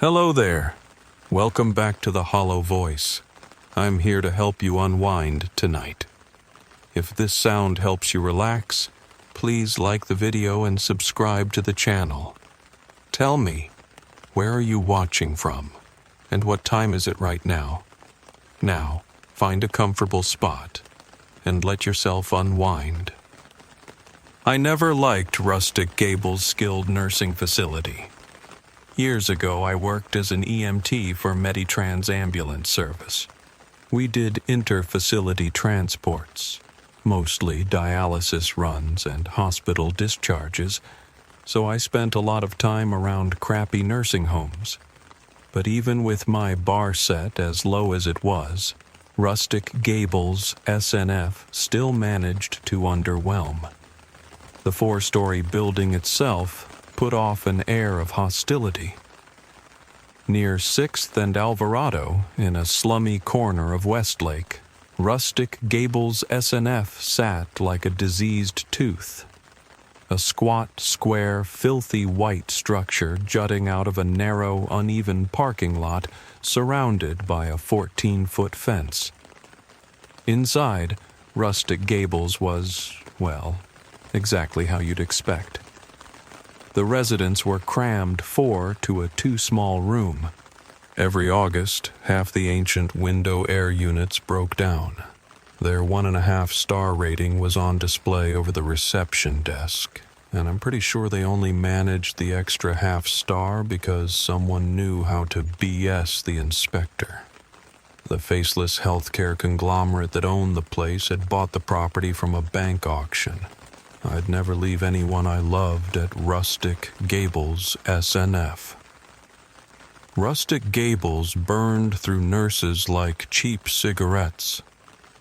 Hello there. Welcome back to the Hollow Voice. I'm here to help you unwind tonight. If this sound helps you relax, please like the video and subscribe to the channel. Tell me, where are you watching from? And what time is it right now? Now, find a comfortable spot and let yourself unwind. I never liked Rustic Gables Skilled Nursing Facility. Years ago, I worked as an EMT for Meditrans ambulance service. We did inter-facility transports, mostly dialysis runs and hospital discharges, so I spent a lot of time around crappy nursing homes. But even with my bar set as low as it was, Rustic Gables SNF still managed to underwhelm. The 4-story building itself put off an air of hostility. Near 6th and Alvarado, in a slummy corner of Westlake, Rustic Gables SNF sat like a diseased tooth. A squat, square, filthy white structure jutting out of a narrow, uneven parking lot surrounded by a 14-foot fence. Inside, Rustic Gables was, well, exactly how you'd expect. The residents were crammed 4 to a too-small room. Every August, half the ancient window air units broke down. Their 1.5-star rating was on display over the reception desk, and I'm pretty sure they only managed the extra half-star because someone knew how to BS the inspector. The faceless healthcare conglomerate that owned the place had bought the property from a bank auction. I'd never leave anyone I loved at Rustic Gables SNF. Rustic Gables burned through nurses like cheap cigarettes.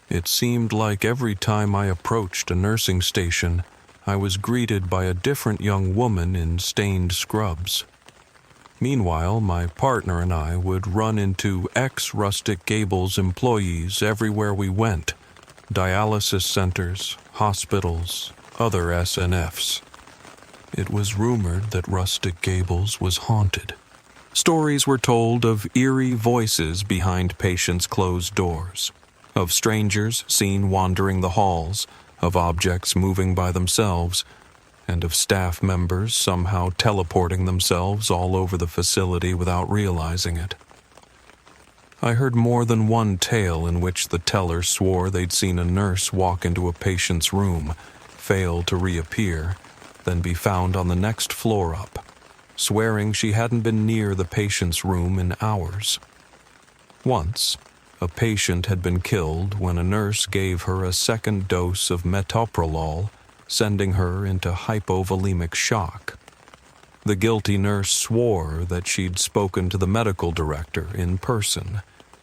It seemed like every time I approached a nursing station, I was greeted by a different young woman in stained scrubs. Meanwhile, my partner and I would run into ex-Rustic Gables employees everywhere we went: dialysis centers, hospitals, other SNFs. It was rumored that Rustic Gables was haunted. Stories were told of eerie voices behind patients' closed doors, of strangers seen wandering the halls, of objects moving by themselves, and of staff members somehow teleporting themselves all over the facility without realizing it. I heard more than one tale in which the teller swore they'd seen a nurse walk into a patient's room, fail to reappear, then be found on the next floor up, swearing she hadn't been near the patient's room in hours. Once, a patient had been killed when a nurse gave her a second dose of metoprolol, sending her into hypovolemic shock. The guilty nurse swore that she'd spoken to the medical director in person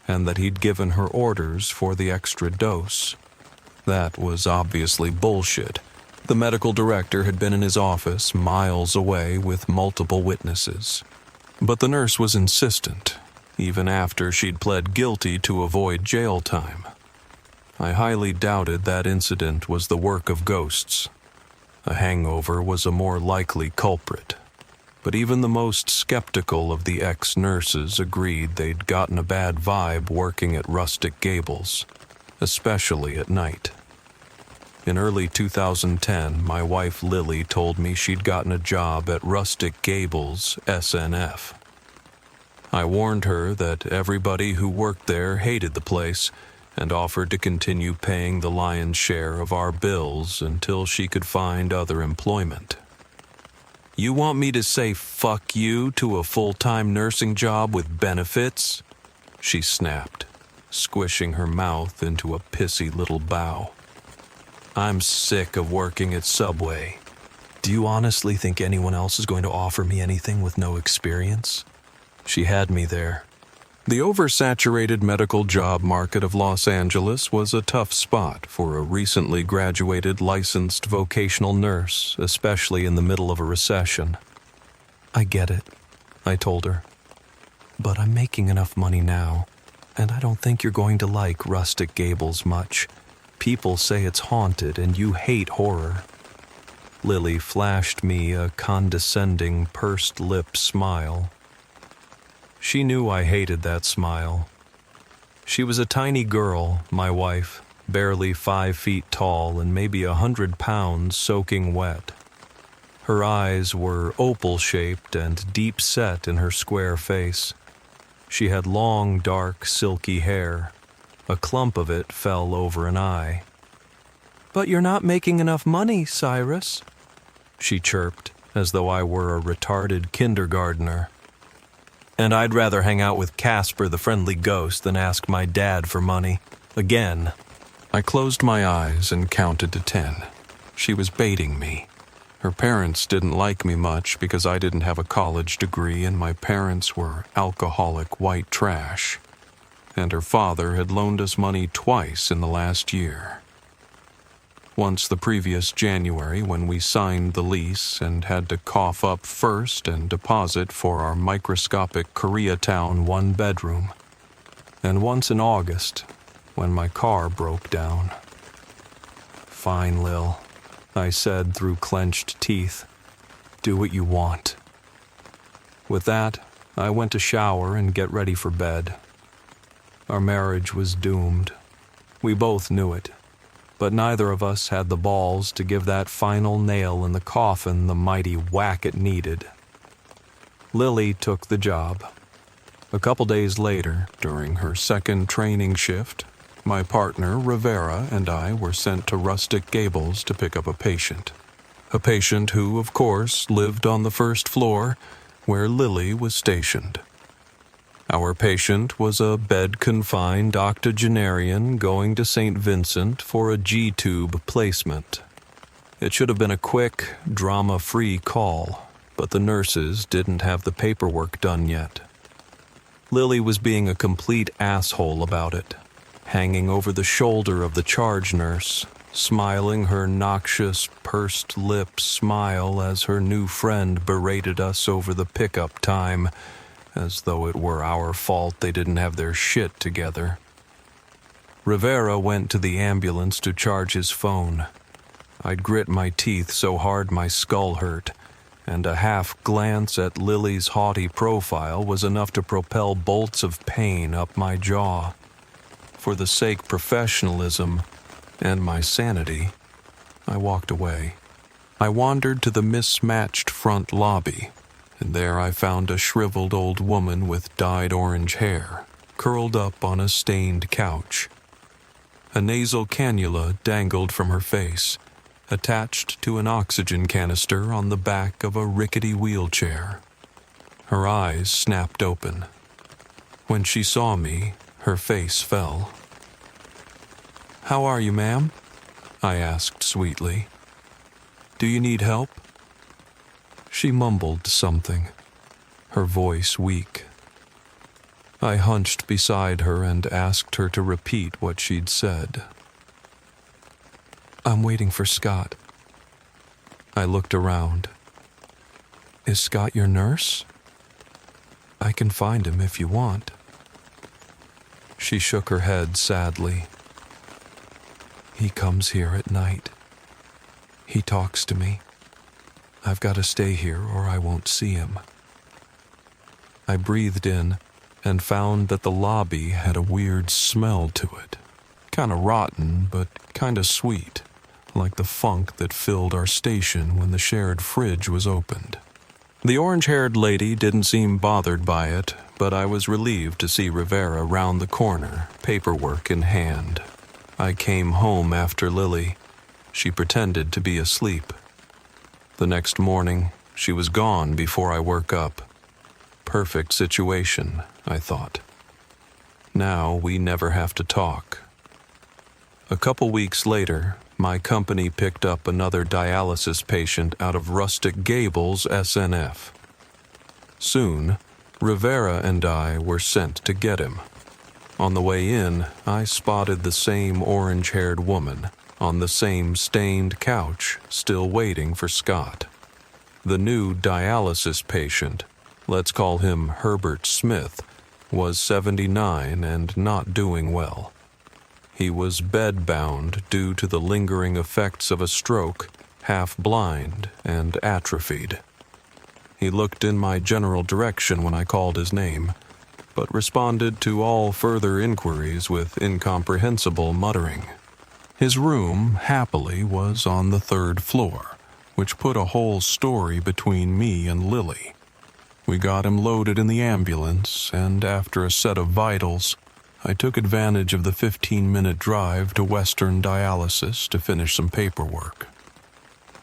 and that he'd given her orders for the extra dose. That was obviously bullshit. The medical director had been in his office miles away with multiple witnesses. But the nurse was insistent, even after she'd pled guilty to avoid jail time. I highly doubted that incident was the work of ghosts. A hangover was a more likely culprit. But even the most skeptical of the ex-nurses agreed they'd gotten a bad vibe working at Rustic Gables, especially at night. In early 2010, my wife Lily told me she'd gotten a job at Rustic Gables SNF. I warned her that everybody who worked there hated the place and offered to continue paying the lion's share of our bills until she could find other employment. "You want me to say fuck you to a full-time nursing job with benefits?" she snapped, squishing her mouth into a pissy little bow. "I'm sick of working at Subway. Do you honestly think anyone else is going to offer me anything with no experience?" She had me there. The oversaturated medical job market of Los Angeles was a tough spot for a recently graduated licensed vocational nurse, especially in the middle of a recession. "I get it," I told her. "But I'm making enough money now, and I don't think you're going to like Rustic Gables much. People say it's haunted and you hate horror." Lily flashed me a condescending, pursed-lip smile. She knew I hated that smile. She was a tiny girl, my wife, barely 5 feet tall and maybe 100 pounds soaking wet. Her eyes were opal-shaped and deep-set in her square face. She had long, dark, silky hair. A clump of it fell over an eye. "But you're not making enough money, Cyrus," she chirped, as though I were a retarded kindergartner. And I'd rather hang out with Casper the Friendly Ghost than ask my dad for money. Again. I closed my eyes and counted to 10. She was baiting me. Her parents didn't like me much because I didn't have a college degree and my parents were alcoholic white trash. And her father had loaned us money twice in the last year. Once the previous January when we signed the lease and had to cough up first and deposit for our microscopic Koreatown one-bedroom. And once in August when my car broke down. "Fine, Lil," I said through clenched teeth. "Do what you want." With that, I went to shower and get ready for bed. Our marriage was doomed. We both knew it. But neither of us had the balls to give that final nail in the coffin the mighty whack it needed. Lily took the job. A couple days later, during her second training shift, my partner, Rivera, and I were sent to Rustic Gables to pick up a patient. A patient who, of course, lived on the first floor, where Lily was stationed. Our patient was a bed-confined octogenarian going to St. Vincent for a G-tube placement. It should have been a quick, drama-free call, but the nurses didn't have the paperwork done yet. Lily was being a complete asshole about it, hanging over the shoulder of the charge nurse, smiling her noxious, pursed-lip smile as her new friend berated us over the pickup time, as though it were our fault they didn't have their shit together. Rivera went to the ambulance to charge his phone. I'd grit my teeth so hard my skull hurt, and a half glance at Lily's haughty profile was enough to propel bolts of pain up my jaw. For the sake of professionalism and my sanity, I walked away. I wandered to the mismatched front lobby, and there I found a shriveled old woman with dyed orange hair, curled up on a stained couch. A nasal cannula dangled from her face, attached to an oxygen canister on the back of a rickety wheelchair. Her eyes snapped open. When she saw me, her face fell. "How are you, ma'am?" I asked sweetly. "Do you need help?" She mumbled something, her voice weak. I hunched beside her and asked her to repeat what she'd said. "I'm waiting for Scott." I looked around. "Is Scott your nurse? I can find him if you want." She shook her head sadly. "He comes here at night. He talks to me. I've got to stay here or I won't see him." I breathed in and found that the lobby had a weird smell to it. Kinda rotten, but kinda sweet, like the funk that filled our station when the shared fridge was opened. The orange-haired lady didn't seem bothered by it, but I was relieved to see Rivera round the corner, paperwork in hand. I came home after Lily. She pretended to be asleep. The next morning, she was gone before I woke up. Perfect situation, I thought. Now we never have to talk. A couple weeks later, my company picked up another dialysis patient out of Rustic Gables, SNF. Soon, Rivera and I were sent to get him. On the way in, I spotted the same orange-haired woman on the same stained couch, still waiting for Scott. The new dialysis patient, let's call him Herbert Smith, was 79 and not doing well. He was bedbound due to the lingering effects of a stroke, half blind and atrophied. He looked in my general direction when I called his name, but responded to all further inquiries with incomprehensible muttering. His room, happily, was on the 3rd floor, which put a whole story between me and Lily. We got him loaded in the ambulance, and after a set of vitals, I took advantage of the 15-minute drive to Western Dialysis to finish some paperwork.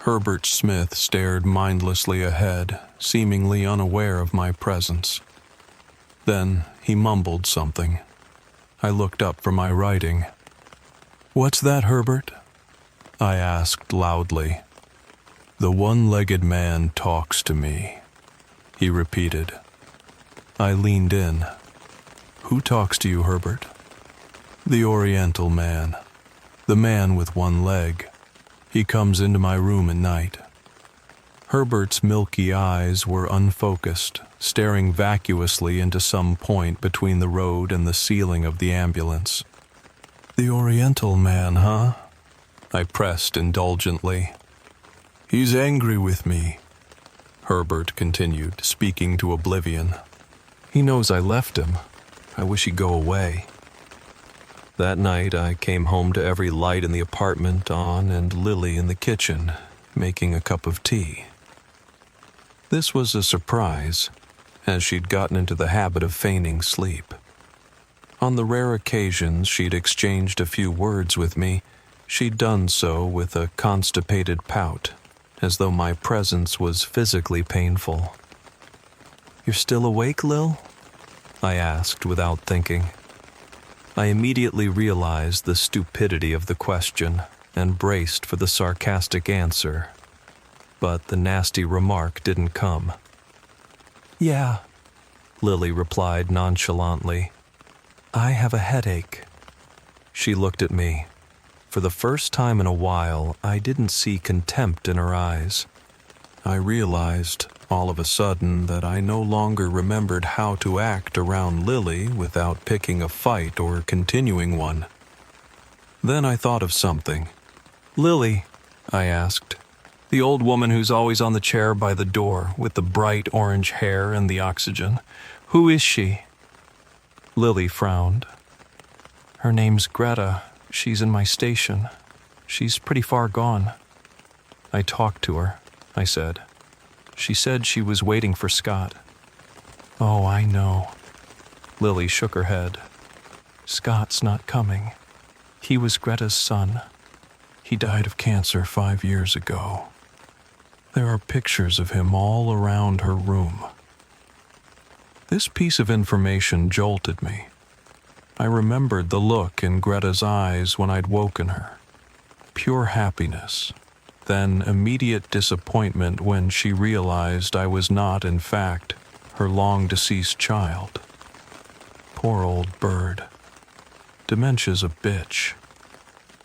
Herbert Smith stared mindlessly ahead, seemingly unaware of my presence. Then he mumbled something. I looked up from my writing. "What's that, Herbert?" I asked loudly. "The one-legged man talks to me," he repeated. I leaned in. "Who talks to you, Herbert?" "The Oriental man. The man with one leg. He comes into my room at night." Herbert's milky eyes were unfocused, staring vacuously into some point between the road and the ceiling of the ambulance. "The Oriental man, huh?" I pressed indulgently. "He's angry with me," Herbert continued, speaking to oblivion. "He knows I left him. I wish he'd go away." That night I came home to every light in the apartment on and Lily in the kitchen, making a cup of tea. This was a surprise, as she'd gotten into the habit of feigning sleep. On the rare occasions she'd exchanged a few words with me, she'd done so with a constipated pout, as though my presence was physically painful. "You're still awake, Lil?" I asked without thinking. I immediately realized the stupidity of the question and braced for the sarcastic answer. But the nasty remark didn't come. "Yeah," Lily replied nonchalantly. "I have a headache." She looked at me. For the first time in a while, I didn't see contempt in her eyes. I realized, all of a sudden, that I no longer remembered how to act around Lily without picking a fight or continuing one. Then I thought of something. "Lily," I asked, "the old woman who's always on the chair by the door with the bright orange hair and the oxygen, who is she?" Lily frowned. "Her name's Greta. She's in my station. She's pretty far gone." "I talked to her," I said. "She said she was waiting for Scott." "Oh, I know." Lily shook her head. "Scott's not coming. He was Greta's son. He died of cancer 5 years ago. There are pictures of him all around her room." This piece of information jolted me. I remembered the look in Greta's eyes when I'd woken her. Pure happiness, then immediate disappointment when she realized I was not, in fact, her long-deceased child. Poor old bird. Dementia's a bitch.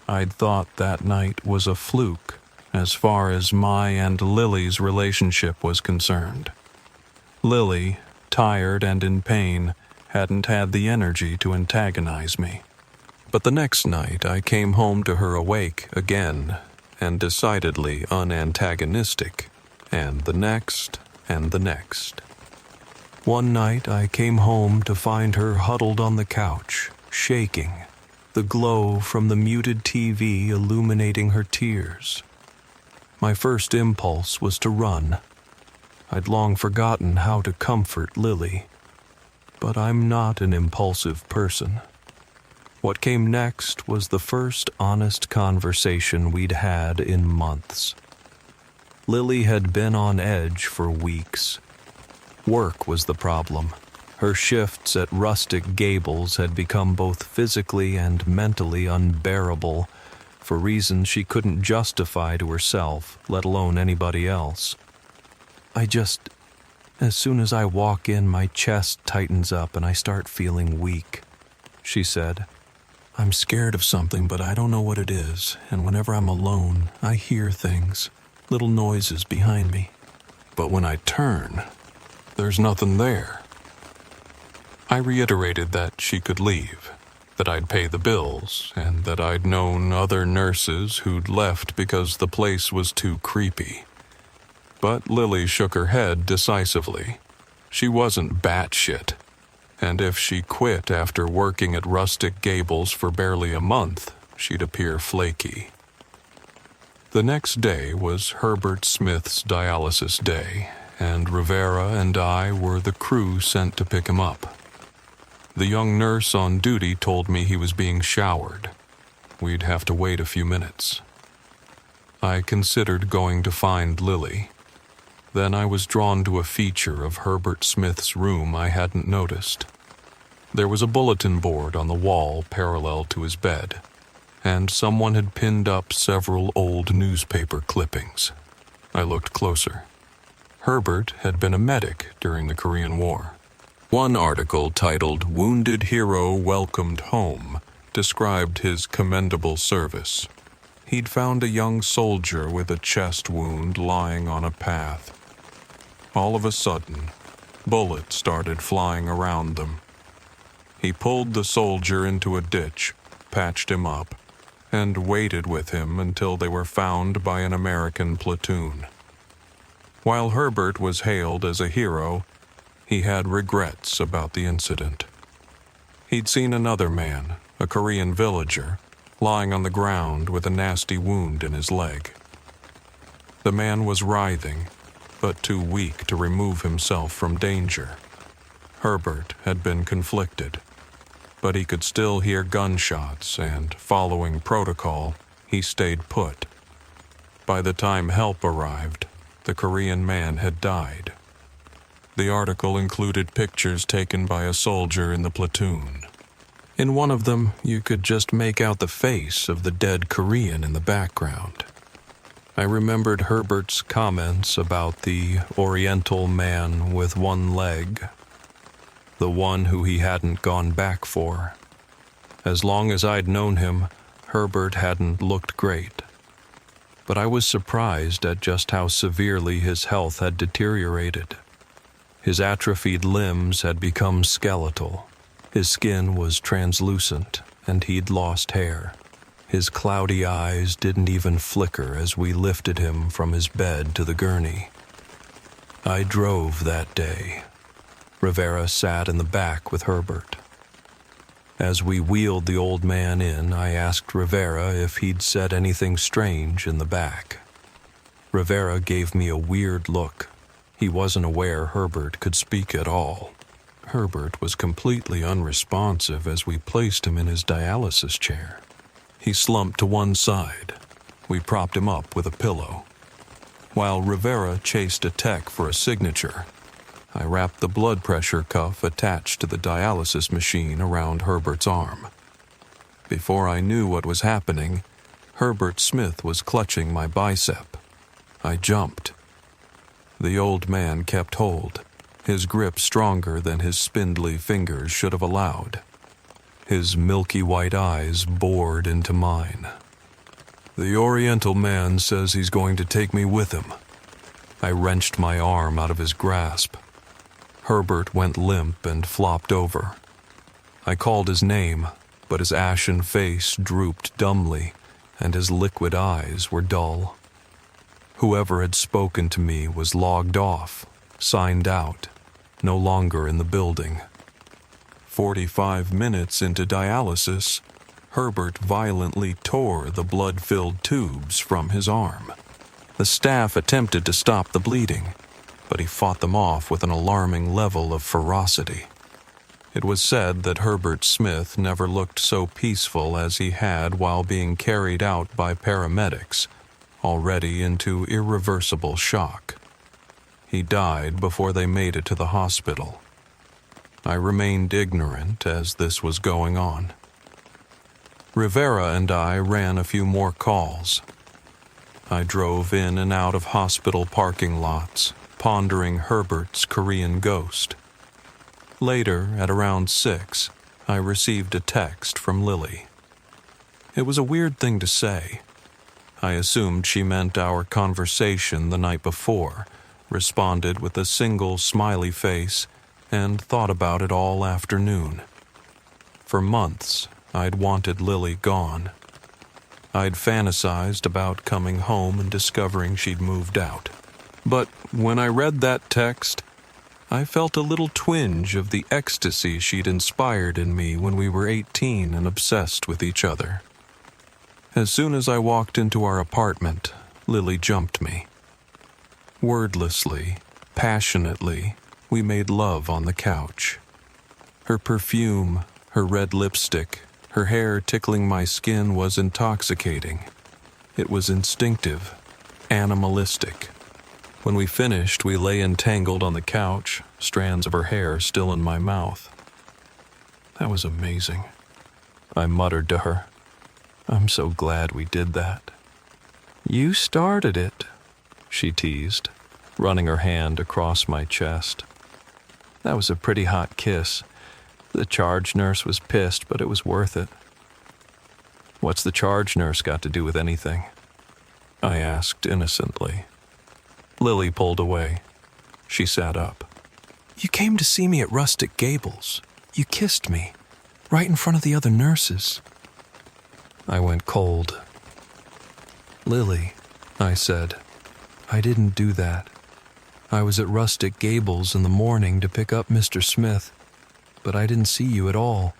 I'd thought that night was a fluke as far as my and Lily's relationship was concerned. Lily, tired and in pain, hadn't had the energy to antagonize me. But the next night I came home to her awake again, and decidedly unantagonistic, and the next, and the next. One night I came home to find her huddled on the couch, shaking, the glow from the muted TV illuminating her tears. My first impulse was to run. I'd long forgotten how to comfort Lily. But I'm not an impulsive person. What came next was the first honest conversation we'd had in months. Lily had been on edge for weeks. Work was the problem. Her shifts at Rustic Gables had become both physically and mentally unbearable for reasons she couldn't justify to herself, let alone anybody else. As soon as I walk in, my chest tightens up and I start feeling weak," she said. "I'm scared of something, but I don't know what it is, and whenever I'm alone, I hear things, little noises behind me. But when I turn, there's nothing there." I reiterated that she could leave, that I'd pay the bills, and that I'd known other nurses who'd left because the place was too creepy. But Lily shook her head decisively. She wasn't batshit. and if she quit after working at Rustic Gables for barely a month, she'd appear flaky. The next day was Herbert Smith's dialysis day, and Rivera and I were the crew sent to pick him up. The young nurse on duty told me he was being showered. We'd have to wait a few minutes. I considered going to find Lily. Then I was drawn to a feature of Herbert Smith's room I hadn't noticed. There was a bulletin board on the wall parallel to his bed, and someone had pinned up several old newspaper clippings. I looked closer. Herbert had been a medic during the Korean War. One article titled "Wounded Hero Welcomed Home" described his commendable service. He'd found a young soldier with a chest wound lying on a path. All of a sudden, bullets started flying around them. He pulled the soldier into a ditch, patched him up, and waited with him until they were found by an American platoon. While Herbert was hailed as a hero, he had regrets about the incident. He'd seen another man, a Korean villager, lying on the ground with a nasty wound in his leg. The man was writhing, but too weak to remove himself from danger. Herbert had been conflicted, but he could still hear gunshots, and, following protocol, he stayed put. By the time help arrived, the Korean man had died. The article included pictures taken by a soldier in the platoon. In one of them, you could just make out the face of the dead Korean in the background. I remembered Herbert's comments about the Oriental man with one leg, the one who he hadn't gone back for. As long as I'd known him, Herbert hadn't looked great. But I was surprised at just how severely his health had deteriorated. His atrophied limbs had become skeletal. His skin was translucent, and he'd lost hair. His cloudy eyes didn't even flicker as we lifted him from his bed to the gurney. I drove that day. Rivera sat in the back with Herbert. As we wheeled the old man in, I asked Rivera if he'd said anything strange in the back. Rivera gave me a weird look. He wasn't aware Herbert could speak at all. Herbert was completely unresponsive as we placed him in his dialysis chair. He slumped to one side. We propped him up with a pillow. While Rivera chased a tech for a signature, I wrapped the blood pressure cuff attached to the dialysis machine around Herbert's arm. Before I knew what was happening, Herbert Smith was clutching my bicep. I jumped. The old man kept hold, his grip stronger than his spindly fingers should have allowed. His milky white eyes bored into mine. "The Oriental man says he's going to take me with him." I wrenched my arm out of his grasp. Herbert went limp and flopped over. I called his name, but his ashen face drooped dumbly, and his liquid eyes were dull. Whoever had spoken to me was logged off, signed out, no longer in the building. 45 minutes into dialysis, Herbert violently tore the blood-filled tubes from his arm. The staff attempted to stop the bleeding, but he fought them off with an alarming level of ferocity. It was said that Herbert Smith never looked so peaceful as he had while being carried out by paramedics, already into irreversible shock. He died before they made it to the hospital. I remained ignorant as this was going on. Rivera and I ran a few more calls. I drove in and out of hospital parking lots, pondering Herbert's Korean ghost. Later, at around 6, I received a text from Lily. It was a weird thing to say. I assumed she meant our conversation the night before, responded with a single smiley face, and thought about it all afternoon. For months, I'd wanted Lily gone. I'd fantasized about coming home and discovering she'd moved out. But when I read that text, I felt a little twinge of the ecstasy she'd inspired in me when we were 18 and obsessed with each other. As soon as I walked into our apartment, Lily jumped me. Wordlessly, passionately, we made love on the couch. Her perfume, her red lipstick, her hair tickling my skin was intoxicating. It was instinctive, animalistic. When we finished, we lay entangled on the couch, strands of her hair still in my mouth. That was amazing, I muttered to her. I'm so glad we did that. You started it, she teased, running her hand across my chest. That was a pretty hot kiss. The charge nurse was pissed, but it was worth it. What's the charge nurse got to do with anything? I asked innocently. Lily pulled away. She sat up. You came to see me at Rustic Gables. You kissed me, right in front of the other nurses. I went cold. Lily, I said, I didn't do that. I was at Rustic Gables in the morning to pick up Mr. Smith, but I didn't see you at all.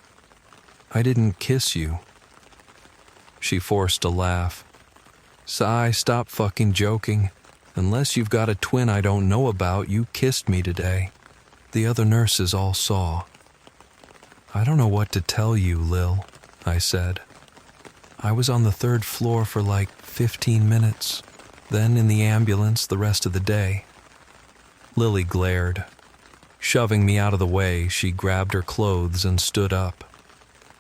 I didn't kiss you. She forced a laugh. Sigh, stop fucking joking. Unless you've got a twin I don't know about, you kissed me today. The other nurses all saw. I don't know what to tell you, Lil, I said. I was on the 3rd floor for like 15 minutes, then in the ambulance the rest of the day. Lily glared. Shoving me out of the way, she grabbed her clothes and stood up.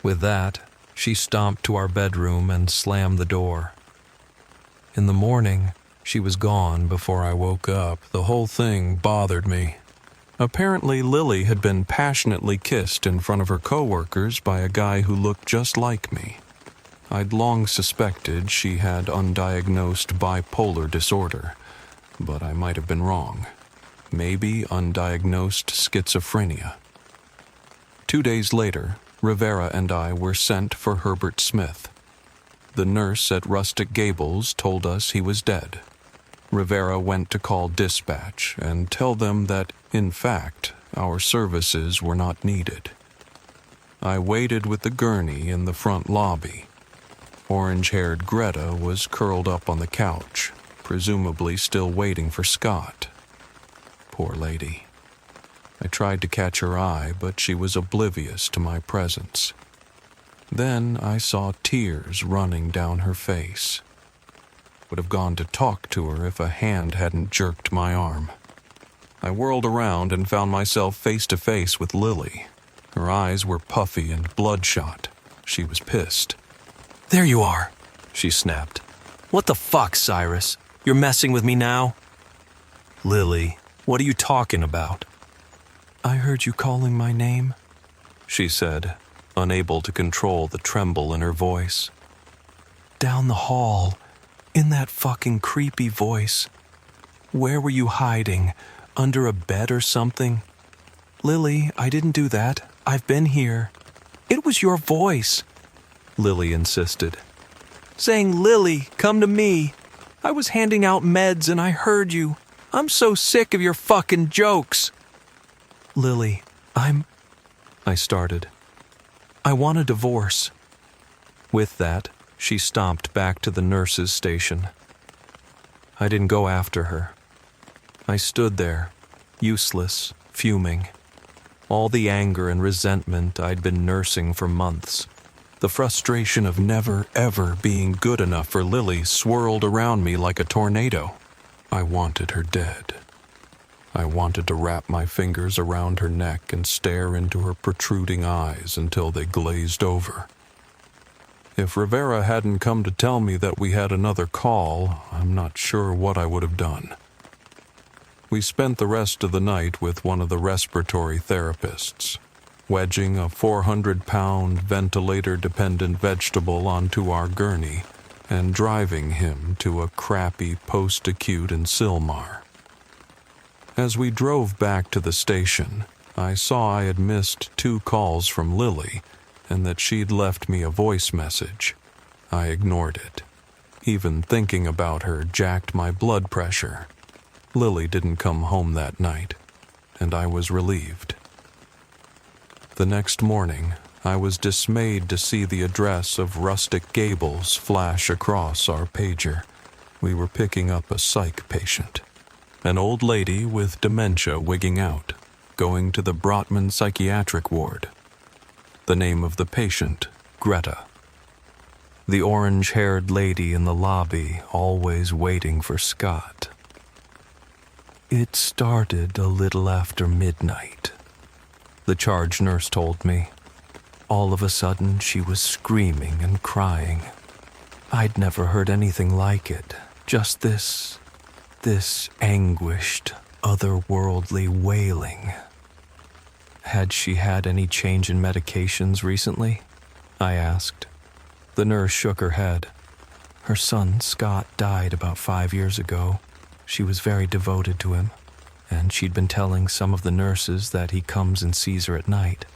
With that, she stomped to our bedroom and slammed the door. In the morning, she was gone before I woke up. The whole thing bothered me. Apparently, Lily had been passionately kissed in front of her coworkers by a guy who looked just like me. I'd long suspected she had undiagnosed bipolar disorder, but I might have been wrong. Maybe undiagnosed schizophrenia. 2 days later, Rivera and I were sent for Herbert Smith. The nurse at Rustic Gables told us he was dead. Rivera went to call dispatch and tell them that, in fact, our services were not needed. I waited with the gurney in the front lobby. Orange-haired Greta was curled up on the couch, presumably still waiting for Scott. Poor lady. I tried to catch her eye, but she was oblivious to my presence. Then I saw tears running down her face. Would have gone to talk to her if a hand hadn't jerked my arm. I whirled around and found myself face to face with Lily. Her eyes were puffy and bloodshot. She was pissed. There you are, she snapped. What the fuck, Cyrus? You're messing with me now? Lily, what are you talking about? I heard you calling my name, she said, unable to control the tremble in her voice. Down the hall, in that fucking creepy voice. Where were you hiding? Under a bed or something? Lily, I didn't do that. I've been here. It was your voice, Lily insisted. Saying, Lily, come to me. I was handing out meds and I heard you. I'm so sick of your fucking jokes. Lily, I started. I want a divorce. With that, she stomped back to the nurse's station. I didn't go after her. I stood there, useless, fuming. All the anger and resentment I'd been nursing for months. The frustration of never, ever being good enough for Lily swirled around me like a tornado. I wanted her dead. I wanted to wrap my fingers around her neck and stare into her protruding eyes until they glazed over. If Rivera hadn't come to tell me that we had another call, I'm not sure what I would have done. We spent the rest of the night with one of the respiratory therapists, wedging a 400-pound ventilator-dependent vegetable onto our gurney and driving him to a crappy post-acute in Sylmar. As we drove back to the station, I saw I had missed 2 calls from Lily and that she'd left me a voice message. I ignored it. Even thinking about her jacked my blood pressure. Lily didn't come home that night, and I was relieved. The next morning, I was dismayed to see the address of Rustic Gables flash across our pager. We were picking up a psych patient, an old lady with dementia wigging out, going to the Brotman psychiatric ward. The name of the patient, Greta. The orange-haired lady in the lobby, always waiting for Scott. It started a little after midnight, the charge nurse told me. All of a sudden, she was screaming and crying. I'd never heard anything like it, just this anguished, otherworldly wailing. Had she had any change in medications recently? I asked. The nurse shook her head. Her son, Scott, died about 5 years ago. She was very devoted to him, and she'd been telling some of the nurses that he comes and sees her at night.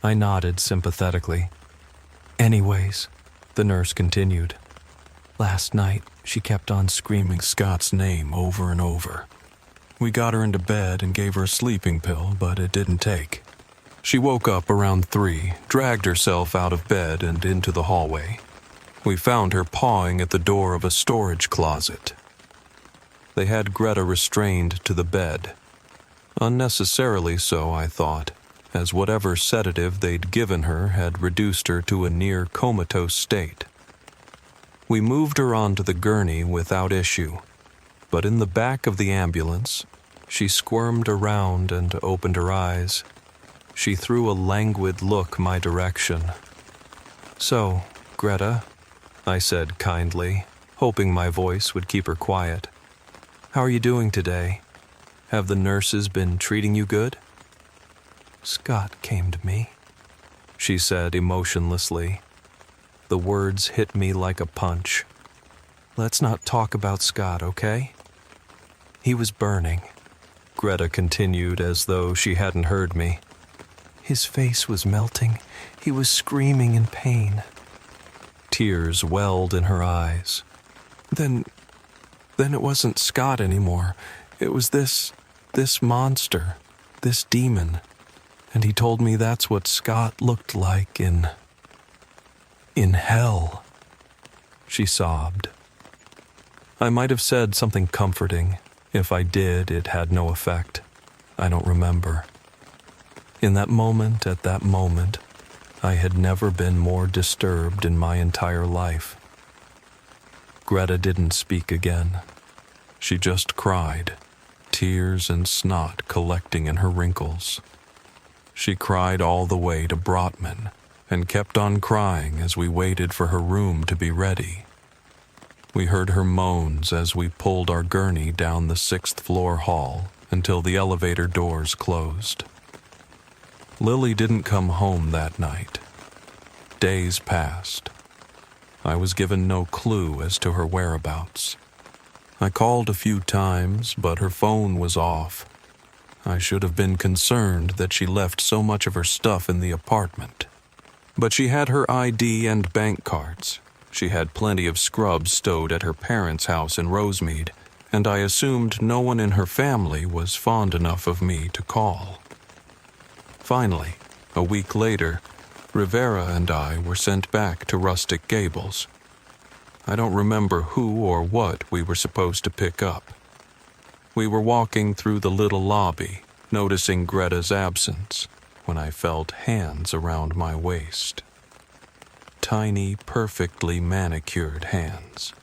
I nodded sympathetically. Anyways, the nurse continued. Last night, she kept on screaming Scott's name over and over. We got her into bed and gave her a sleeping pill, but it didn't take. She woke up around 3, dragged herself out of bed and into the hallway. We found her pawing at the door of a storage closet. They had Greta restrained to the bed. Unnecessarily so, I thought, as whatever sedative they'd given her had reduced her to a near comatose state. We moved her onto the gurney without issue, but in the back of the ambulance, she squirmed around and opened her eyes. She threw a languid look my direction. So, Greta, I said kindly, hoping my voice would keep her quiet. How are you doing today? Have the nurses been treating you good? Scott came to me, she said emotionlessly. The words hit me like a punch. Let's not talk about Scott, okay? He was burning, Greta continued as though she hadn't heard me. His face was melting. He was screaming in pain. Tears welled in her eyes. Then it wasn't Scott anymore. It was this monster, this demon. And he told me that's what Scott looked like in hell. She sobbed. I might have said something comforting. If I did, it had no effect. I don't remember. In that moment, at that moment, I had never been more disturbed in my entire life. Greta didn't speak again. She just cried, tears and snot collecting in her wrinkles. She cried all the way to Brotman and kept on crying as we waited for her room to be ready. We heard her moans as we pulled our gurney down the 6th floor hall until the elevator doors closed. Lily didn't come home that night. Days passed. I was given no clue as to her whereabouts. I called a few times, but her phone was off. I should have been concerned that she left so much of her stuff in the apartment. But she had her ID and bank cards. She had plenty of scrubs stowed at her parents' house in Rosemead, and I assumed no one in her family was fond enough of me to call. Finally, a week later, Rivera and I were sent back to Rustic Gables. I don't remember who or what we were supposed to pick up. We were walking through the little lobby, noticing Greta's absence, when I felt hands around my waist. Tiny, perfectly manicured hands.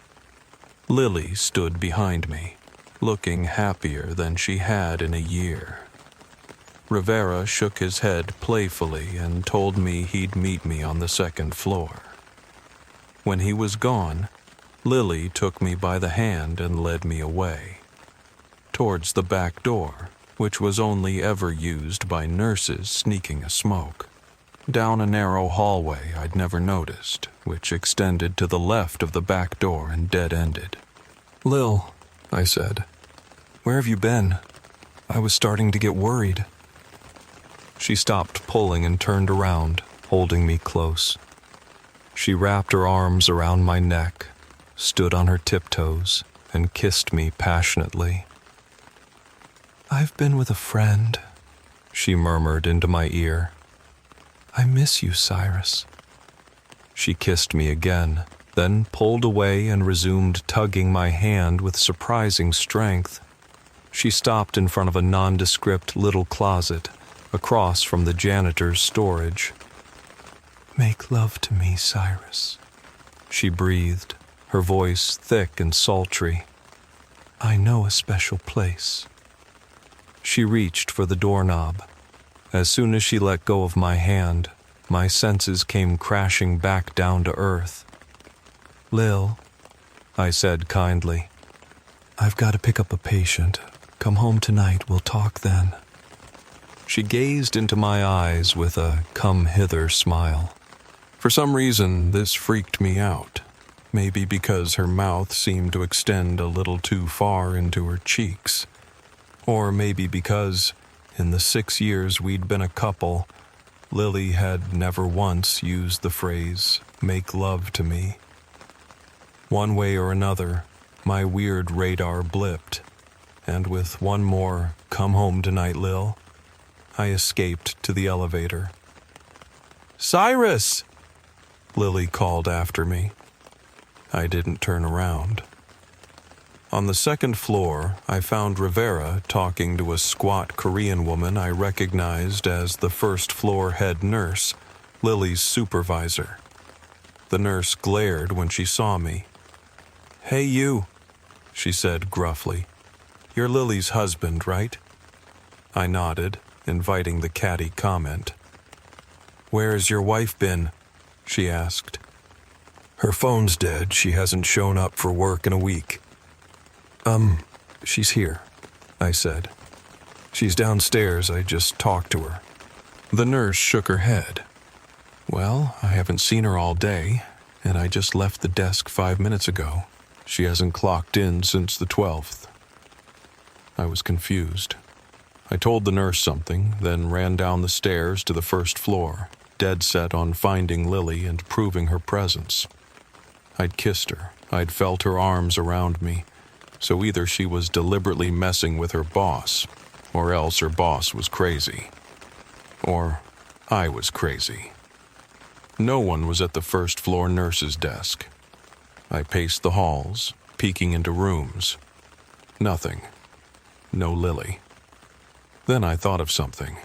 Lily stood behind me, looking happier than she had in a year. Rivera shook his head playfully and told me he'd meet me on the 2nd floor. When he was gone, Lily took me by the hand and led me away, towards the back door, which was only ever used by nurses sneaking a smoke, down a narrow hallway I'd never noticed, which extended to the left of the back door and dead-ended. "Lil," I said, "where have you been? I was starting to get worried." She stopped pulling and turned around, holding me close. She wrapped her arms around my neck, stood on her tiptoes, and kissed me passionately. "I've been with a friend," she murmured into my ear. "I miss you, Cyrus." She kissed me again, then pulled away and resumed tugging my hand with surprising strength. She stopped in front of a nondescript little closet across from the janitor's storage. "Make love to me, Cyrus," she breathed, her voice thick and sultry. "I know a special place." She reached for the doorknob. As soon as she let go of my hand, my senses came crashing back down to earth. "Lil," I said kindly, "I've got to pick up a patient. Come home tonight, we'll talk then." She gazed into my eyes with a come-hither smile. For some reason, this freaked me out. Maybe because her mouth seemed to extend a little too far into her cheeks. Or maybe because, in the 6 years we'd been a couple, Lily had never once used the phrase, "make love to me." One way or another, my weird radar blipped, and with one more "come home tonight, Lil," I escaped to the elevator. "Cyrus!" Lily called after me. I didn't turn around. On the second floor, I found Rivera talking to a squat Korean woman I recognized as the first-floor head nurse, Lily's supervisor. The nurse glared when she saw me. "Hey, you," she said gruffly. "You're Lily's husband, right?" I nodded, inviting the catty comment. "Where's your wife been?" she asked. "Her phone's dead. She hasn't shown up for work in a week." She's here," I said. "She's downstairs. I just talked to her." The nurse shook her head. "Well, I haven't seen her all day, and I just left the desk 5 minutes ago. She hasn't clocked in since the 12th. I was confused. I told the nurse something, then ran down the stairs to the first floor, dead set on finding Lily and proving her presence. I'd kissed her. I'd felt her arms around me. So either she was deliberately messing with her boss, or else her boss was crazy. Or I was crazy. No one was at the first-floor nurse's desk. I paced the halls, peeking into rooms. Nothing. No Lily. Then I thought of something.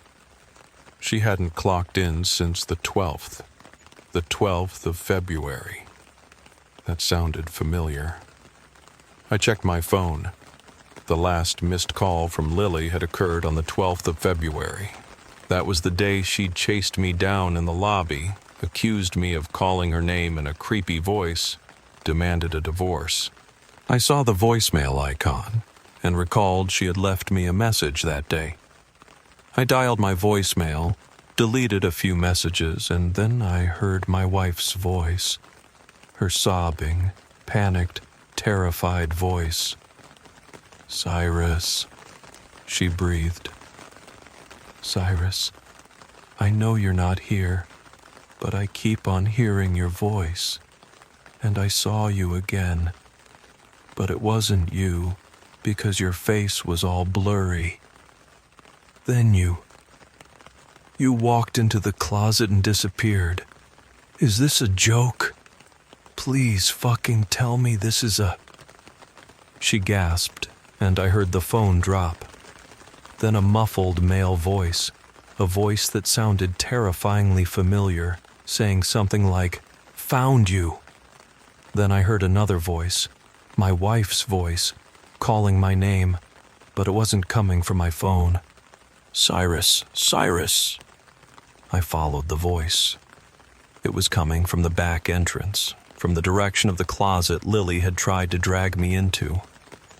She hadn't clocked in since the 12th. The 12th of February. That sounded familiar. I checked my phone. The last missed call from Lily had occurred on the 12th of February. That was the day she'd chased me down in the lobby, accused me of calling her name in a creepy voice, demanded a divorce. I saw the voicemail icon and recalled she had left me a message that day. I dialed my voicemail, deleted a few messages, and then I heard my wife's voice. Her sobbing, panicked, terrified voice. "Cyrus," she breathed. "Cyrus, I know you're not here, but I keep on hearing your voice. And I saw you again. But it wasn't you, because your face was all blurry. Then you walked into the closet and disappeared. Is this a joke? Please fucking tell me this is a..." She gasped, and I heard the phone drop. Then a muffled male voice, a voice that sounded terrifyingly familiar, saying something like, "Found you." Then I heard another voice, my wife's voice, calling my name, but it wasn't coming from my phone. "Cyrus, Cyrus." I followed the voice. It was coming from the back entrance, from the direction of the closet Lily had tried to drag me into.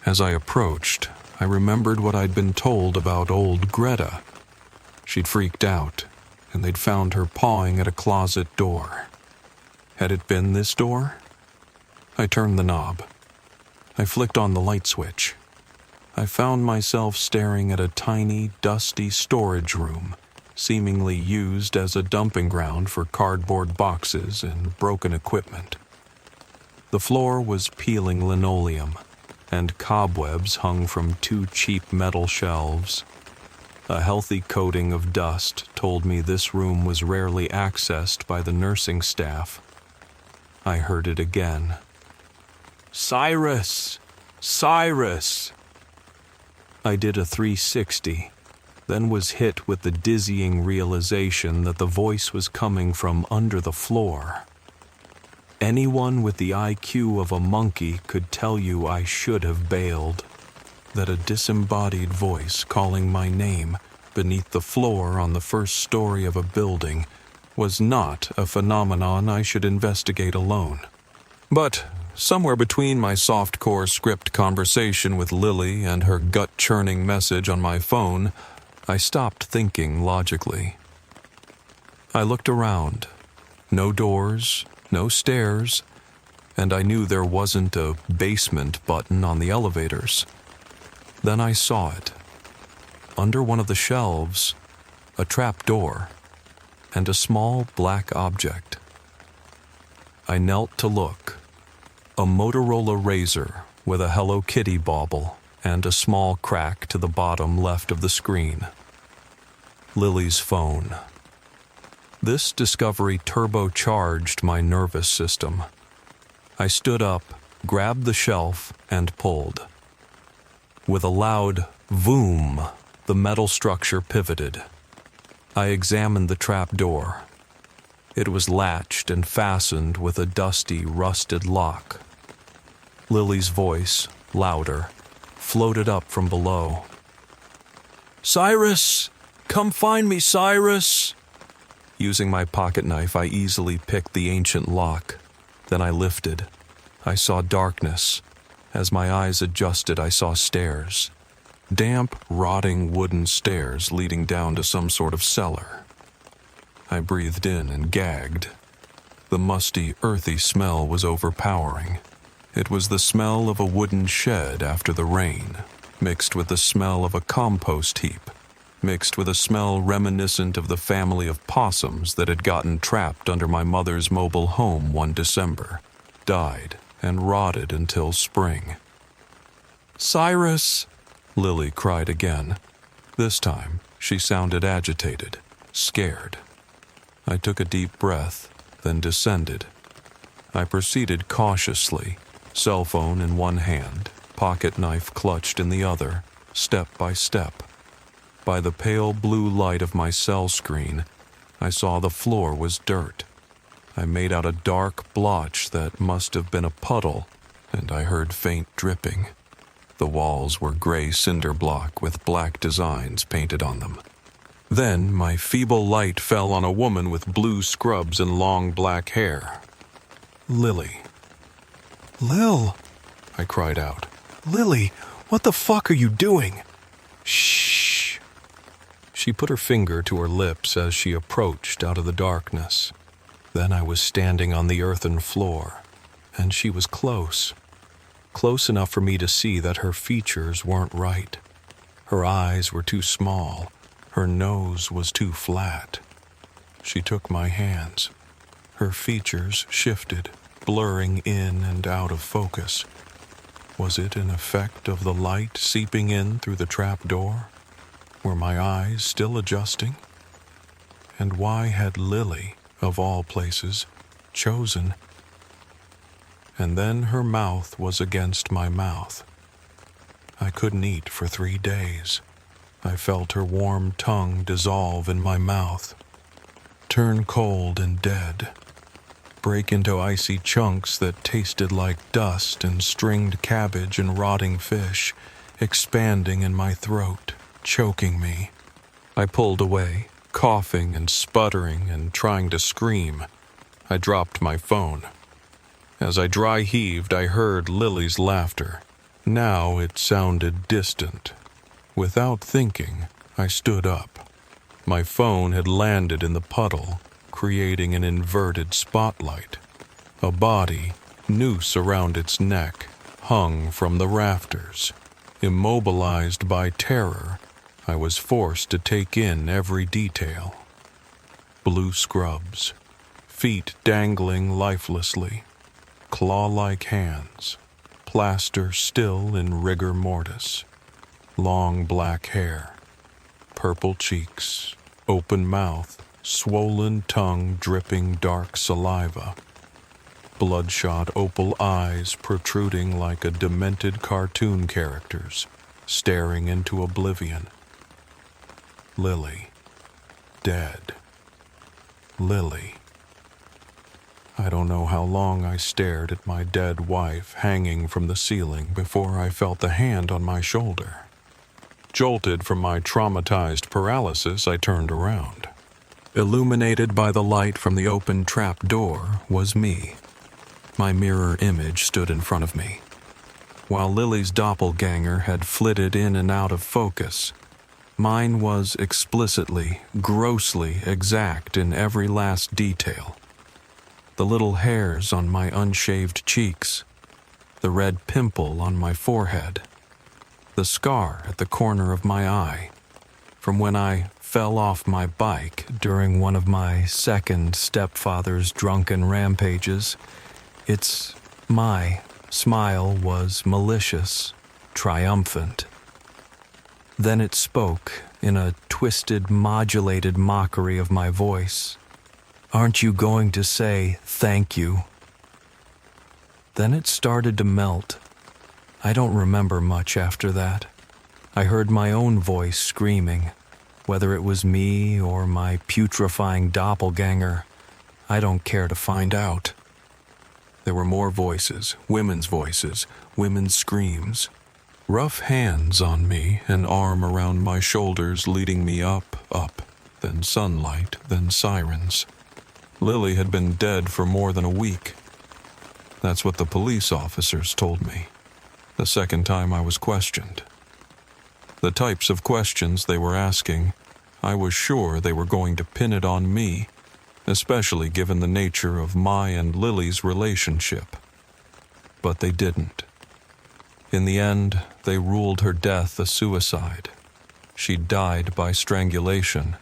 As I approached, I remembered what I'd been told about old Greta. She'd freaked out, and they'd found her pawing at a closet door. Had it been this door? I turned the knob. I flicked on the light switch. I found myself staring at a tiny, dusty storage room, seemingly used as a dumping ground for cardboard boxes and broken equipment. The floor was peeling linoleum, and cobwebs hung from 2 cheap metal shelves. A healthy coating of dust told me this room was rarely accessed by the nursing staff. I heard it again. "Cyrus! Cyrus!" I did a 360, then was hit with the dizzying realization that the voice was coming from under the floor. Anyone with the IQ of a monkey could tell you I should have bailed, that a disembodied voice calling my name beneath the floor on the first story of a building was not a phenomenon I should investigate alone. But somewhere between my softcore script conversation with Lily and her gut-churning message on my phone, I stopped thinking logically. I looked around. No doors, no stairs, and I knew there wasn't a basement button on the elevators. Then I saw it. Under one of the shelves, a trap door, and a small black object. I knelt to look. A Motorola Razr with a Hello Kitty bauble and a small crack to the bottom left of the screen. Lily's phone. This discovery turbocharged my nervous system. I stood up, grabbed the shelf, and pulled. With a loud voom, the metal structure pivoted. I examined the trap door. It was latched and fastened with a dusty, rusted lock. Lily's voice, louder, floated up from below. "Cyrus! Come find me, Cyrus!" Using my pocket knife, I easily picked the ancient lock. Then I lifted. I saw darkness. As my eyes adjusted, I saw stairs. Damp, rotting wooden stairs leading down to some sort of cellar. I breathed in and gagged. The musty, earthy smell was overpowering. It was the smell of a wooden shed after the rain, mixed with the smell of a compost heap, mixed with a smell reminiscent of the family of possums that had gotten trapped under my mother's mobile home one December, died, and rotted until spring. "Cyrus!" Lily cried again. This time, she sounded agitated, scared. I took a deep breath, then descended. I proceeded cautiously, cell phone in one hand, pocket knife clutched in the other, step by step. By the pale blue light of my cell screen, I saw the floor was dirt. I made out a dark blotch that must have been a puddle, and I heard faint dripping. The walls were gray cinder block with black designs painted on them. Then my feeble light fell on a woman with blue scrubs and long black hair. Lily. "Lil!" I cried out. "Lily, what the fuck are you doing?" "Shh!" She put her finger to her lips as she approached out of the darkness. Then I was standing on the earthen floor, and she was close. Close enough for me to see that her features weren't right. Her eyes were too small. Her nose was too flat. She took my hands. Her features shifted, blurring in and out of focus. Was it an effect of the light seeping in through the trap door? Were my eyes still adjusting? And why had Lily, of all places, chosen? And then her mouth was against my mouth. I couldn't eat for 3 days. I felt her warm tongue dissolve in my mouth, turn cold and dead, break into icy chunks that tasted like dust and stringed cabbage and rotting fish, expanding in my throat, choking me. I pulled away, coughing and sputtering and trying to scream. I dropped my phone. As I dry heaved, I heard Lily's laughter. Now it sounded distant. Without thinking, I stood up. My phone had landed in the puddle, creating an inverted spotlight. A body, noose around its neck, hung from the rafters. Immobilized by terror, I was forced to take in every detail. Blue scrubs, feet dangling lifelessly, claw-like hands, plaster still in rigor mortis, long black hair, purple cheeks, open mouth, swollen tongue dripping dark saliva, bloodshot opal eyes protruding like a demented cartoon character's, staring into oblivion. Lily. Dead. Lily. I don't know how long I stared at my dead wife hanging from the ceiling before I felt the hand on my shoulder. Jolted from my traumatized paralysis, I turned around. Illuminated by the light from the open trap door was me. My mirror image stood in front of me. While Lily's doppelganger had flitted in and out of focus, mine was explicitly, grossly exact in every last detail. The little hairs on my unshaved cheeks, the red pimple on my forehead, the scar at the corner of my eye, from when I fell off my bike during one of my second stepfather's drunken rampages. My smile was malicious, triumphant. Then it spoke in a twisted, modulated mockery of my voice. "Aren't you going to say thank you?" Then it started to melt. I don't remember much after that. I heard my own voice screaming. Whether it was me or my putrefying doppelganger, I don't care to find out. There were more voices, women's screams. Rough hands on me, an arm around my shoulders leading me up, then sunlight, then sirens. Lily had been dead for more than a week. That's what the police officers told me, the second time I was questioned. The types of questions they were asking, I was sure they were going to pin it on me, especially given the nature of my and Lily's relationship. But they didn't. In the end, they ruled her death a suicide. She died by strangulation,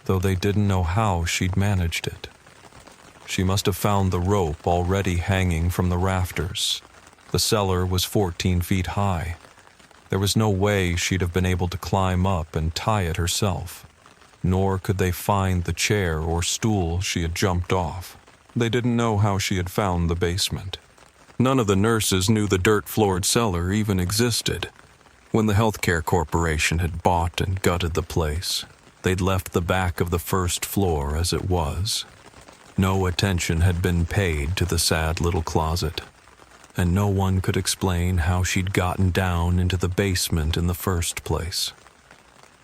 though they didn't know how she'd managed it. She must have found the rope already hanging from the rafters. The cellar was 14 feet high. There was no way she'd have been able to climb up and tie it herself. Nor could they find the chair or stool she had jumped off. They didn't know how she had found the basement. None of the nurses knew the dirt-floored cellar even existed. When the healthcare corporation had bought and gutted the place, they'd left the back of the first floor as it was. No attention had been paid to the sad little closet, and no one could explain how she'd gotten down into the basement in the first place.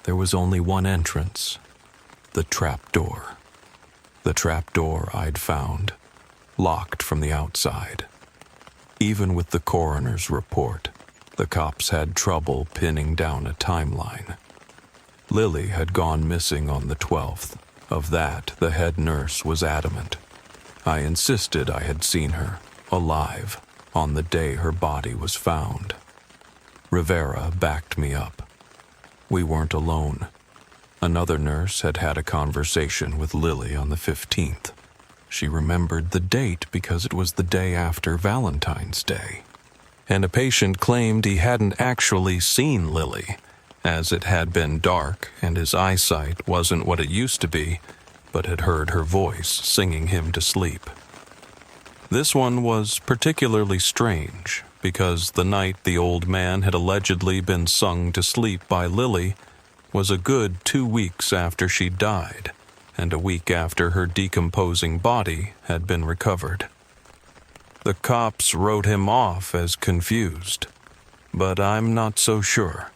There was only one entrance, the trapdoor. The trapdoor I'd found, locked from the outside. Even with the coroner's report, the cops had trouble pinning down a timeline. Lily had gone missing on the 12th. Of that, the head nurse was adamant. I insisted I had seen her, alive, on the day her body was found. Rivera backed me up. We weren't alone. Another nurse had had a conversation with Lily on the 15th. She remembered the date because it was the day after Valentine's Day. And a patient claimed he hadn't actually seen Lily, as it had been dark and his eyesight wasn't what it used to be, but had heard her voice singing him to sleep. This one was particularly strange because the night the old man had allegedly been sung to sleep by Lily was a good 2 weeks after she died, and a week after her decomposing body had been recovered. The cops wrote him off as confused, but I'm not so sure.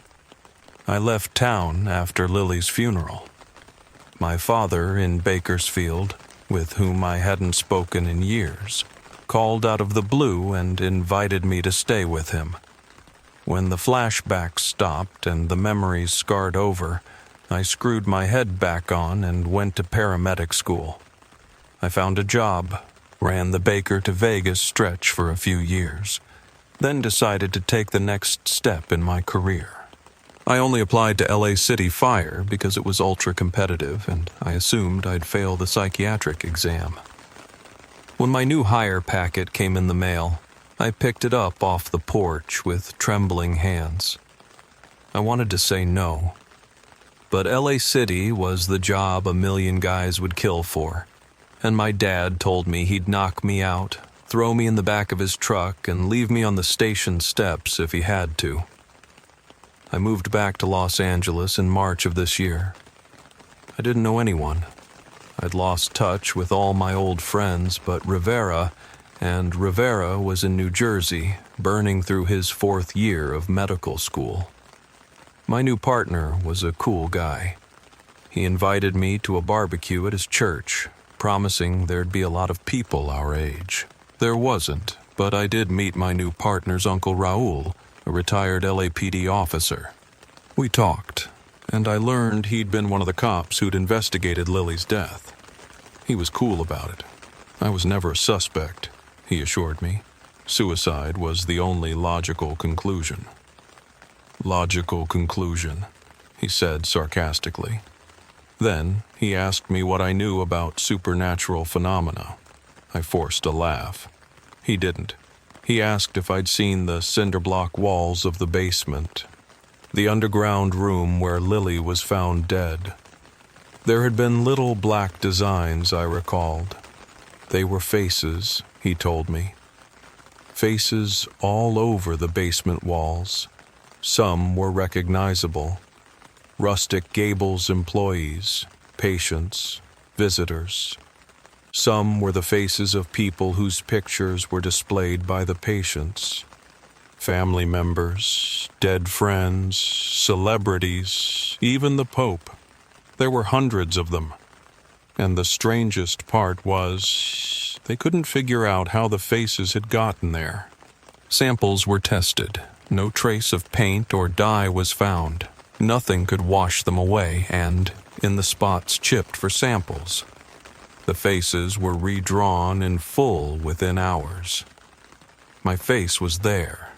I left town after Lily's funeral. My father in Bakersfield, with whom I hadn't spoken in years, called out of the blue and invited me to stay with him. When the flashbacks stopped and the memories scarred over, I screwed my head back on and went to paramedic school. I found a job, ran the Baker to Vegas stretch for a few years, then decided to take the next step in my career. I only applied to LA City Fire because it was ultra-competitive and I assumed I'd fail the psychiatric exam. When my new hire packet came in the mail, I picked it up off the porch with trembling hands. I wanted to say no. But LA City was the job a million guys would kill for, and my dad told me he'd knock me out, throw me in the back of his truck, and leave me on the station steps if he had to. I moved back to Los Angeles in March of this year. I didn't know anyone. I'd lost touch with all my old friends but Rivera, and Rivera was in New Jersey, burning through his 4th year of medical school. My new partner was a cool guy. He invited me to a barbecue at his church, promising there'd be a lot of people our age. There wasn't, but I did meet my new partner's Uncle Raul, a retired LAPD officer. We talked, and I learned he'd been one of the cops who'd investigated Lily's death. He was cool about it. I was never a suspect, he assured me. Suicide was the only logical conclusion. Logical conclusion, he said sarcastically. Then he asked me what I knew about supernatural phenomena. I forced a laugh. He didn't. He asked if I'd seen the cinder block walls of the basement, the underground room where Lily was found dead. There had been little black designs, I recalled. They were faces, he told me. Faces all over the basement walls. Some were recognizable. Rustic Gables employees, patients, visitors. Some were the faces of people whose pictures were displayed by the patients. Family members, dead friends, celebrities, even the Pope. There were hundreds of them. And the strangest part was, they couldn't figure out how the faces had gotten there. Samples were tested. No trace of paint or dye was found. Nothing could wash them away, and, in the spots chipped for samples, the faces were redrawn in full within hours. My face was there.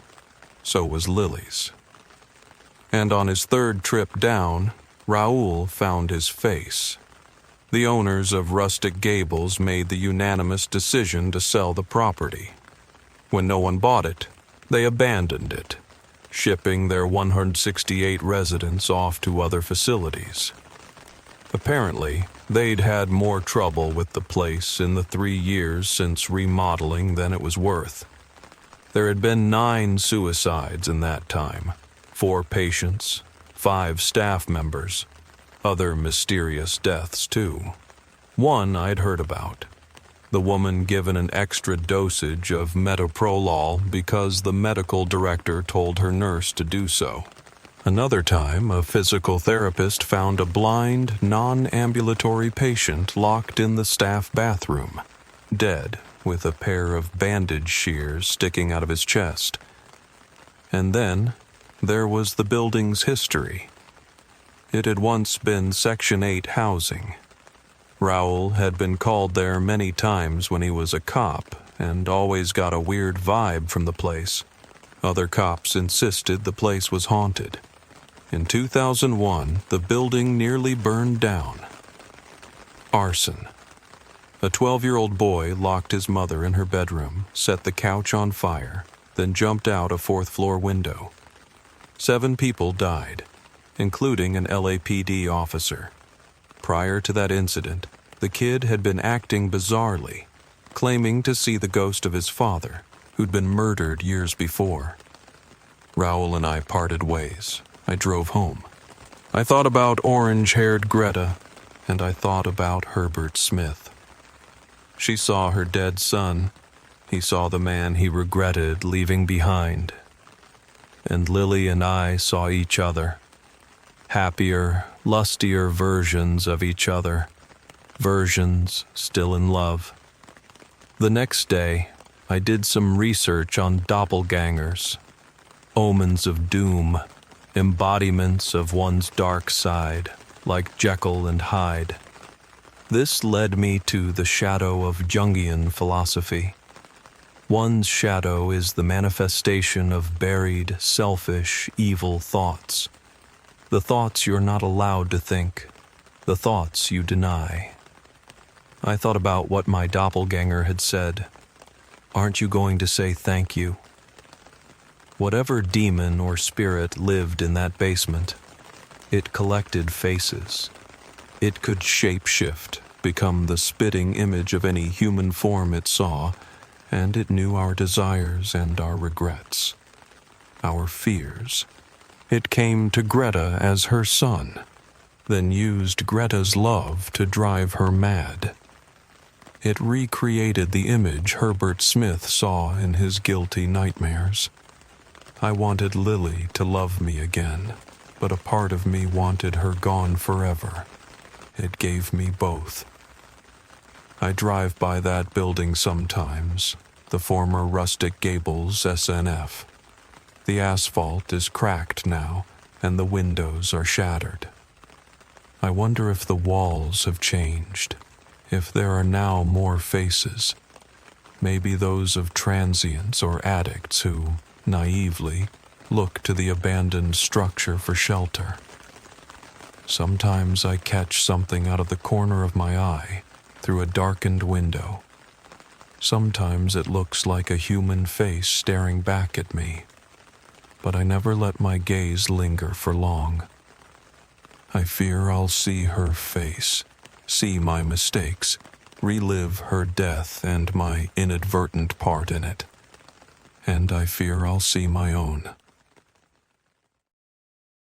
So was Lily's. And on his 3rd trip down, Raul found his face. The owners of Rustic Gables made the unanimous decision to sell the property. When no one bought it, they abandoned it, shipping their 168 residents off to other facilities. Apparently, they'd had more trouble with the place in the 3 years since remodeling than it was worth. There had been 9 suicides in that time, 4 patients, 5 staff members, other mysterious deaths too. One I'd heard about. The woman given an extra dosage of metoprolol because the medical director told her nurse to do so. Another time, a physical therapist found a blind, non-ambulatory patient locked in the staff bathroom, dead, with a pair of bandage shears sticking out of his chest. And then, there was the building's history. It had once been Section 8 housing. Raul had been called there many times when he was a cop and always got a weird vibe from the place. Other cops insisted the place was haunted. In 2001, the building nearly burned down. Arson. A 12-year-old boy locked his mother in her bedroom, set the couch on fire, then jumped out a 4th-floor window. 7 people died, including an LAPD officer. Prior to that incident, the kid had been acting bizarrely, claiming to see the ghost of his father, who'd been murdered years before. Raul and I parted ways. I drove home. I thought about orange-haired Greta, and I thought about Herbert Smith. She saw her dead son. He saw the man he regretted leaving behind. And Lily and I saw each other. Happier, lustier versions of each other. Versions still in love. The next day, I did some research on doppelgangers. Omens of doom. Embodiments of one's dark side, like Jekyll and Hyde. This led me to the shadow of Jungian philosophy. One's shadow is the manifestation of buried, selfish, evil thoughts. The thoughts you're not allowed to think. The thoughts you deny. I thought about what my doppelganger had said. Aren't you going to say thank you? Whatever demon or spirit lived in that basement, It collected faces. It could shapeshift, become the spitting image of any human form it saw, and it knew our desires and our regrets, our fears. It came to Greta as her son, then used Greta's love to drive her mad. It recreated the image Herbert Smith saw in his guilty nightmares. I wanted Lily to love me again, but a part of me wanted her gone forever. It gave me both. I drive by that building sometimes, the former Rustic Gables SNF. The asphalt is cracked now, and the windows are shattered. I wonder if the walls have changed, if there are now more faces, maybe those of transients or addicts who, naively, look to the abandoned structure for shelter. Sometimes I catch something out of the corner of my eye through a darkened window. Sometimes it looks like a human face staring back at me, but I never let my gaze linger for long. I fear I'll see her face, see my mistakes, relive her death and my inadvertent part in it. And I fear I'll see my own.